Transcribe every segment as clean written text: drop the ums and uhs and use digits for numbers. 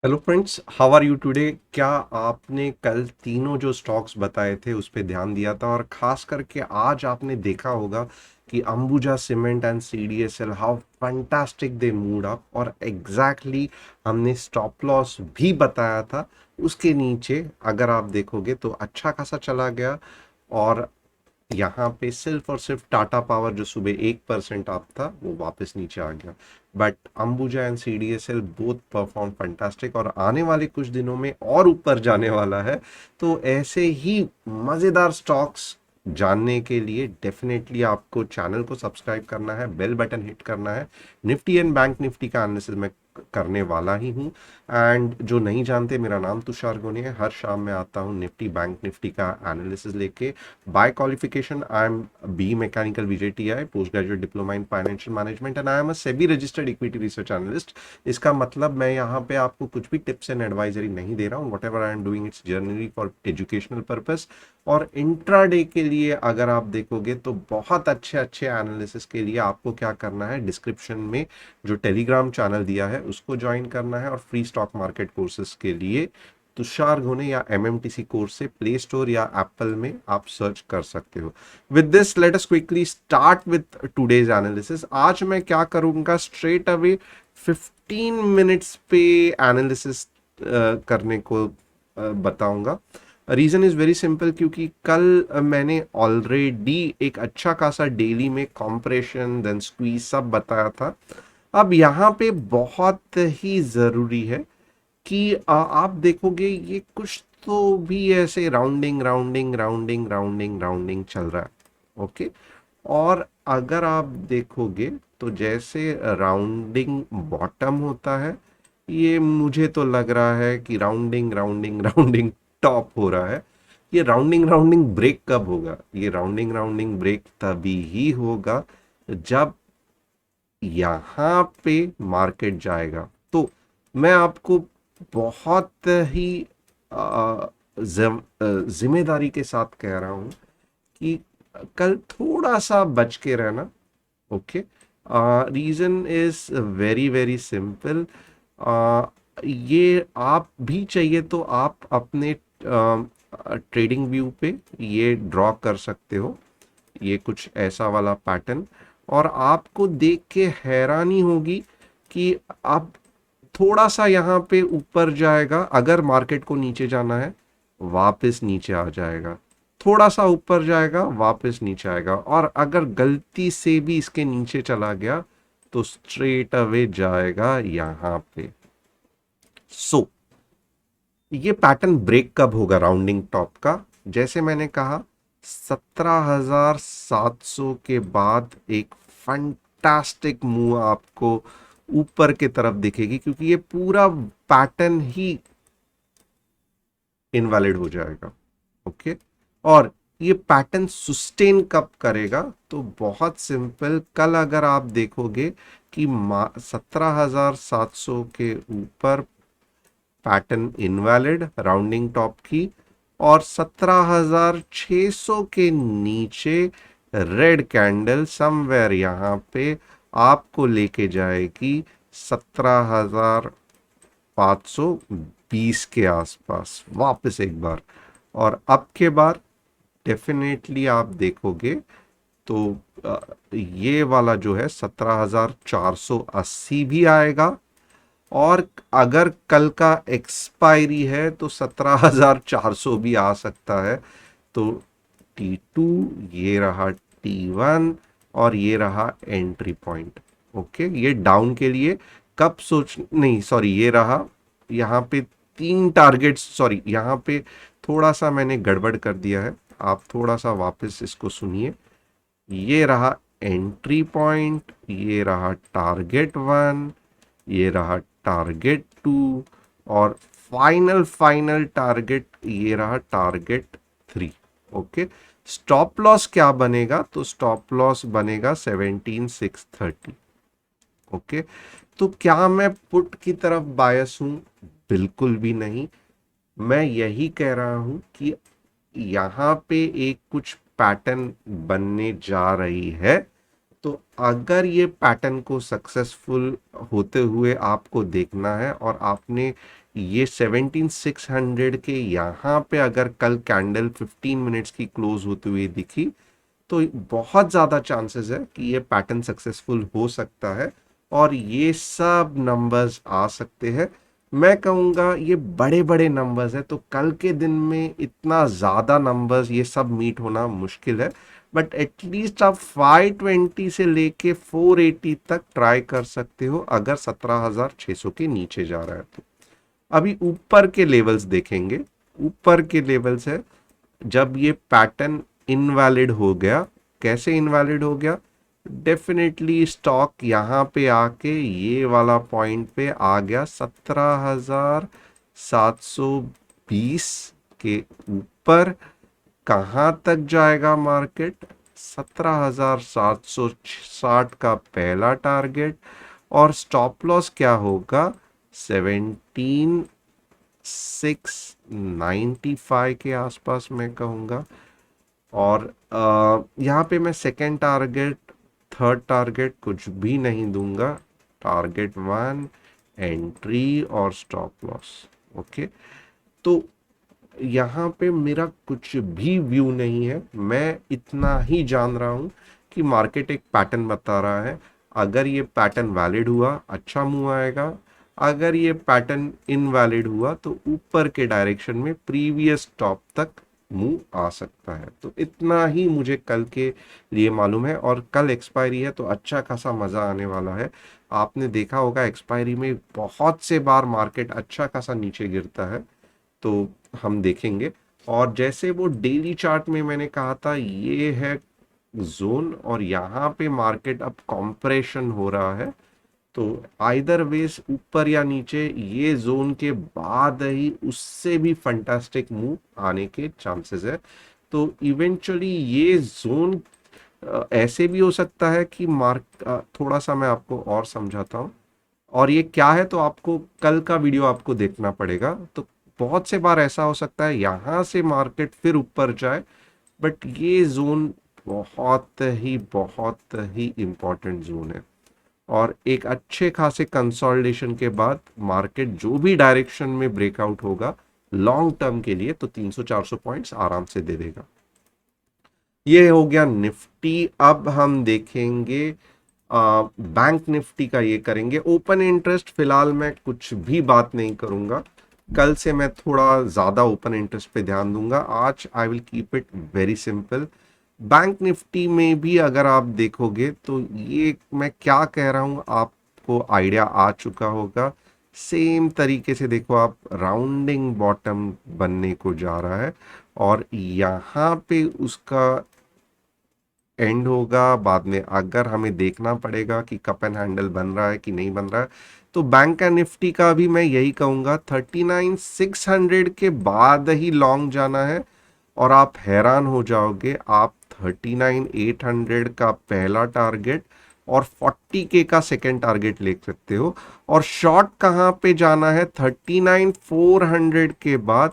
Hello friends, how are you today. क्या आपने कल तीनों जो स्टॉक्स बताए थे उस पे ध्यान दिया था, और खास करके आज आपने देखा होगा कि Ambuja cement and CDSL how fantastic they mood up, और एग्जैक्टली हमने स्टॉप लॉस भी बताया था उसके नीचे। अगर आप देखोगे तो अच्छा खासा चला गया, और यहाँ पे सिर्फ और सिर्फ टाटा पावर जो सुबह 1% अप था वो वापस नीचे आ गया। But Ambuja and CDSL both perform fantastic, और आने वाले कुछ दिनों में और ऊपर जाने वाला है। तो ऐसे ही मज़ेदार स्टॉक्स जानने के लिए डेफिनेटली आपको चैनल को सब्सक्राइब करना है, बेल बटन हिट करना है। निफ्टी एंड बैंक निफ्टी का एनालिसिस मैं करने वाला ही हूँ। एंड जो नहीं जानते, मेरा नाम तुषार गोनी है। हर शाम मैं आता हूँ निफ्टी बैंक निफ्टी का एनालिसिस लेके। By qualification, I am B Mechanical VJTI, postgraduate diploma in financial management, and I am a SEBI registered equity research analyst. इसका मतलब मैं यहाँ पे आपको कुछ भी टिप्स एंड एडवाइजरी नहीं दे रहा हूँ। What ever I am doing it's generally for educational purpose. और इंट्राडे के लिए अगर आप देखोगे तो बहुत अच्छे अच्छे एनालिसिस के लिए आपको क्या करना है, डिस्क्रिप्शन में जो टेलीग्राम चैनल दिया है उसको ज्वाइन करना है, और फ्री स्टॉक मार्केट कोर्सेज के लिए तुषार घोने या एमएमटीसी कोर्स से प्ले स्टोर या एप्पल में आप सर्च कर सकते हो। With this let us quickly start with today's analysis. आज मैं क्या करूंगा, स्ट्रेट अवे 15 मिनट्स पे एनालिसिस करने को बताऊंगा। रीज़न इज़ वेरी सिंपल, क्योंकि कल मैंने ऑलरेडी एक अच्छा खासा डेली में कॉम्प्रेशन देन स्क्वीज सब बताया था। अब यहाँ पे बहुत ही ज़रूरी है कि आप देखोगे ये कुछ तो भी ऐसे rounding rounding rounding rounding rounding चल रहा है। ओके। और अगर आप देखोगे तो जैसे राउंडिंग बॉटम होता है, ये मुझे तो लग रहा है कि राउंडिंग राउंडिंग राउंडिंग टॉप हो रहा है। ये राउंडिंग राउंडिंग ब्रेक कब होगा? ये राउंडिंग राउंडिंग ब्रेक तभी ही होगा जब यहाँ पे मार्केट जाएगा। तो मैं आपको बहुत ही जिम्मेदारी के साथ कह रहा हूँ कि कल थोड़ा सा बच के रहना। Okay. Reason is very very simple. ये आप भी चाहिए तो आप अपने ट्रेडिंग व्यू पे ये ड्रॉ कर सकते हो, ये कुछ ऐसा वाला पैटर्न। और आपको देख के हैरानी होगी कि अब थोड़ा सा यहाँ पे ऊपर जाएगा, अगर मार्केट को नीचे जाना है वापस नीचे आ जाएगा, थोड़ा सा ऊपर जाएगा वापस नीचे आएगा, और अगर गलती से भी इसके नीचे चला गया तो स्ट्रेट अवे जाएगा यहाँ पे। सो ये पैटर्न ब्रेक कब होगा राउंडिंग टॉप का? जैसे मैंने कहा, 17,700 के बाद एक फंटास्टिक मूव आपको ऊपर के तरफ दिखेगी, क्योंकि ये पूरा पैटर्न ही इनवैलिड हो जाएगा। ओके। और ये पैटर्न सुस्टेन कब करेगा? तो बहुत सिंपल, कल अगर आप देखोगे कि 17,700 के ऊपर पैटर्न इनवैलिड राउंडिंग टॉप की, और 17,600 के नीचे रेड कैंडल समवेयर यहाँ पे आपको लेके जाएगी 17,520 के आसपास वापस एक बार। और अब के बार डेफिनेटली आप देखोगे तो ये वाला जो है 17,480 भी आएगा, और अगर कल का एक्सपायरी है तो 17,400 भी आ सकता है। तो T2 ये रहा, T1 और ये रहा एंट्री पॉइंट। ओके। ये डाउन के लिए कब सोच नहीं, सॉरी, ये रहा यहाँ पे तीन टारगेट्स। सॉरी, यहाँ पे थोड़ा सा मैंने गड़बड़ कर दिया है, आप थोड़ा सा वापस इसको सुनिए। ये रहा एंट्री पॉइंट, ये रहा टारगेट 1, ये रहा टारगेट 2, और फाइनल फाइनल टारगेट ये रहा टारगेट 3। ओके। स्टॉप लॉस क्या बनेगा? तो स्टॉप लॉस बनेगा 17,630। ओके। तो क्या मैं पुट की तरफ बायस हूं? बिल्कुल भी नहीं। मैं यही कह रहा हूं कि यहाँ पे एक कुछ पैटर्न बनने जा रही है, तो अगर ये पैटर्न को सक्सेसफुल होते हुए आपको देखना है और आपने ये 17600 के यहाँ पे अगर कल कैंडल 15 मिनट्स की क्लोज होते हुए दिखी, तो बहुत ज़्यादा चांसेस है कि ये पैटर्न सक्सेसफुल हो सकता है और ये सब नंबर्स आ सकते हैं। मैं कहूँगा ये बड़े बड़े नंबर्स है, तो कल के दिन में इतना ज़्यादा नंबर्स ये सब मीट होना मुश्किल है, बट एटलीस्ट आप 520 से लेके 480 तक ट्राई कर सकते हो अगर 17,600 के नीचे जा रहा है तो। अभी ऊपर के लेवल्स देखेंगे। ऊपर के लेवल्स है जब ये पैटर्न इनवैलिड हो गया। कैसे इनवैलिड हो गया? डेफिनेटली स्टॉक यहाँ पे आके ये वाला पॉइंट पे आ गया 17,720 के ऊपर। कहाँ तक जाएगा मार्केट? 17,760 का पहला टारगेट और स्टॉप लॉस क्या होगा? 17,695 के आसपास मैं कहूँगा। और यहाँ पे मैं सेकेंड टारगेट थर्ड टारगेट कुछ भी नहीं दूंगा। टारगेट 1, एंट्री और स्टॉप लॉस। ओके, तो यहाँ पे मेरा कुछ भी व्यू नहीं है, मैं इतना ही जान रहा हूँ कि मार्केट एक पैटर्न बता रहा है। अगर ये पैटर्न वैलिड हुआ अच्छा मूव आएगा, अगर ये पैटर्न इनवैलिड हुआ तो ऊपर के डायरेक्शन में प्रीवियस टॉप तक मूव आ सकता है। तो इतना ही मुझे कल के लिए मालूम है और कल एक्सपायरी है तो अच्छा खासा मज़ा आने वाला है। आपने देखा होगा एक्सपायरी में बहुत से बार मार्केट अच्छा खासा नीचे गिरता है, तो हम देखेंगे। और जैसे वो डेली चार्ट में मैंने कहा था ये है जोन और यहाँ पे मार्केट अब कॉम्प्रेशन हो रहा है, तो आइदर वेज ऊपर या नीचे ये जोन के बाद ही उससे भी फंटास्टिक मूव आने के चांसेस है। तो इवेंचुअली ये जोन ऐसे भी हो सकता है कि थोड़ा सा मैं आपको और समझाता हूँ और ये क्या है, तो आपको कल का वीडियो आपको देखना पड़ेगा। तो बहुत से बार ऐसा हो सकता है यहाँ से मार्केट फिर ऊपर जाए, बट ये जोन बहुत ही इंपॉर्टेंट जोन है और एक अच्छे खासे कंसोलिडेशन के बाद मार्केट जो भी डायरेक्शन में ब्रेकआउट होगा लॉन्ग टर्म के लिए तो 300-400 पॉइंट्स आराम से दे देगा। ये हो गया निफ्टी। अब हम देखेंगे बैंक निफ्टी का। ये करेंगे ओपन इंटरेस्ट। फिलहाल मैं कुछ भी बात नहीं करूंगा, कल से मैं थोड़ा ज़्यादा ओपन इंटरेस्ट पे ध्यान दूंगा। आज I will keep it very simple. Bank Nifty में भी अगर आप देखोगे तो ये मैं क्या कह रहा हूँ आपको आइडिया आ चुका होगा। सेम तरीके से देखो आप, राउंडिंग बॉटम बनने को जा रहा है और यहाँ पे उसका एंड होगा। बाद में अगर हमें देखना पड़ेगा कि कप एंड हैंडल बन रहा है कि नहीं बन रहा है, तो बैंक एंड निफ्टी का भी मैं यही कहूँगा 39,600 के बाद ही लॉन्ग जाना है और आप हैरान हो जाओगे। आप 39,800 का पहला टारगेट और 40K का सेकेंड टारगेट ले सकते हो। और शॉर्ट कहाँ पे जाना है? 39,400 के बाद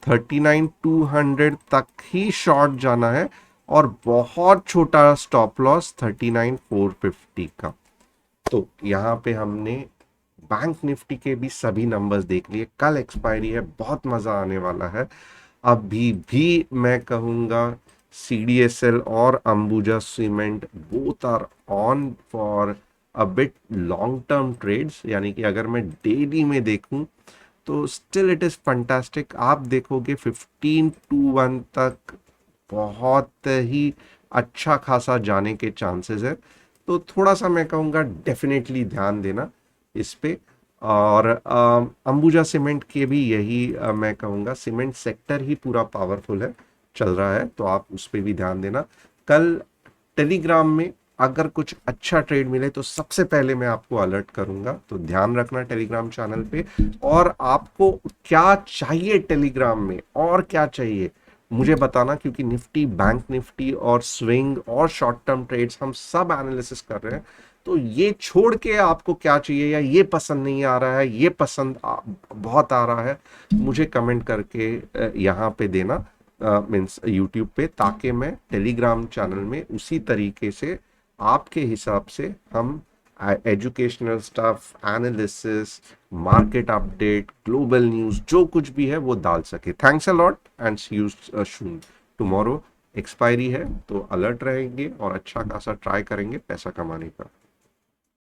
39,200 तक ही शॉर्ट जाना है और बहुत छोटा स्टॉप लॉस 39,450 का। तो यहाँ पे हमने बैंक निफ्टी के भी सभी नंबर्स देख लिए। कल एक्सपायरी है, बहुत मजा आने वाला है। अभी भी मैं कहूँगा CDSL और Ambuja cement both are on for a bit long term trades, यानी कि अगर मैं डेली में देखूं तो स्टिल इट इज़ फंटास्टिक। आप देखोगे 15-1 तक बहुत ही अच्छा खासा जाने के चांसेस है, तो थोड़ा सा मैं कहूँगा डेफिनेटली ध्यान देना इस पे। और अंबुजा सीमेंट के भी यही मैं कहूँगा, सीमेंट सेक्टर ही पूरा पावरफुल है, चल रहा है, तो आप उस पर भी ध्यान देना। कल टेलीग्राम में अगर कुछ अच्छा ट्रेड मिले तो सबसे पहले मैं आपको अलर्ट करूंगा, तो ध्यान रखना टेलीग्राम चैनल पे। और आपको क्या चाहिए टेलीग्राम में और क्या चाहिए मुझे बताना, क्योंकि निफ्टी, बैंक निफ्टी और स्विंग और शॉर्ट टर्म ट्रेड्स हम सब एनालिसिस कर रहे हैं। तो ये छोड़ के आपको क्या चाहिए, या ये पसंद नहीं आ रहा है, ये पसंद बहुत आ रहा है, मुझे कमेंट करके यहाँ पे देना, मीन्स यूट्यूब पे, ताकि मैं टेलीग्राम चैनल में उसी तरीके से आपके हिसाब से हम educational stuff, analysis, market update, global news, जो कुछ भी है वो डाल सके। Thanks a lot and see you soon. Tomorrow expiry है तो अलर्ट रहेंगे और अच्छा खासा ट्राई करेंगे पैसा कमाने का।